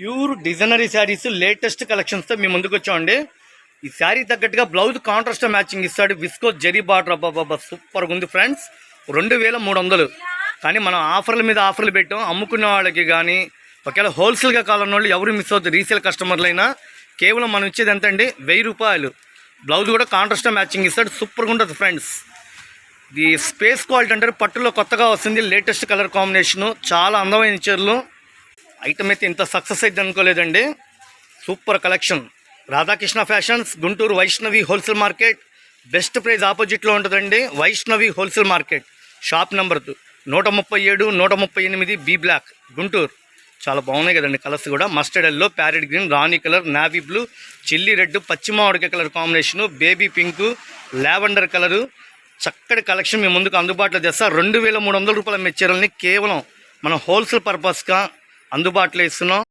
Pure designery saris latest కలెక్షన్స్తో మీ ముందుకు వచ్చామండి. ఈ శారీ తగ్గట్టుగా బ్లౌజ్ కాంట్రాస్ట్ మ్యాచింగ్ ఇస్తాడు. విస్కో జరీ బార్డర్ అబ్బాబ్బా సూపర్గా ఉంది ఫ్రెండ్స్. 2300. కానీ మనం ఆఫర్ల మీద ఆఫర్లు పెట్టాం. అమ్ముకునే వాళ్ళకి కానీ ఒకవేళ హోల్సేల్గా కావాలన్న వాళ్ళు ఎవరు మిస్ అవుతుంది. రీసేల్ కస్టమర్లైనా కేవలం మనం ఇచ్చేది ఎంత అండి, 1000 రూపాయలు. బ్లౌజ్ కూడా కాంట్రాస్ట్ మ్యాచింగ్ ఇస్తాడు. సూపర్గా ఉంటుంది ఫ్రెండ్స్. ఇది స్పేస్ క్వాలిటీ అంటారు. పట్టులో కొత్తగా వస్తుంది. Latest colour combination. చాలా అందమైన చీరలు. ఐటమ్ అయితే ఇంత సక్సెస్ అయితే అనుకోలేదండి. Super collection. Radhakrishna fashions, Guntur Vaishnavi wholesale market. Best price ఆపోజిట్లో ఉంటుందండి. Vaishnavi wholesale market. Shop number 137, 138 B block, Guntur. చాలా బాగున్నాయి కదండి కలర్స్ కూడా. మస్టర్డ్ ఎల్లో, ప్యారెట్ గ్రీన్, రాణి colour, navy blue, chilli red, పచ్చిమామిడికాయ colour combination, baby pink, lavender colour. చక్కటి కలెక్షన్ మీ ముందుకు అందుబాటులో తెస్తా. 2300 రూపాయల మెచ్చీరల్ని కేవలం మనం హోల్సేల్ పర్పస్గా అందుబాటులో ఇస్తున్నాం.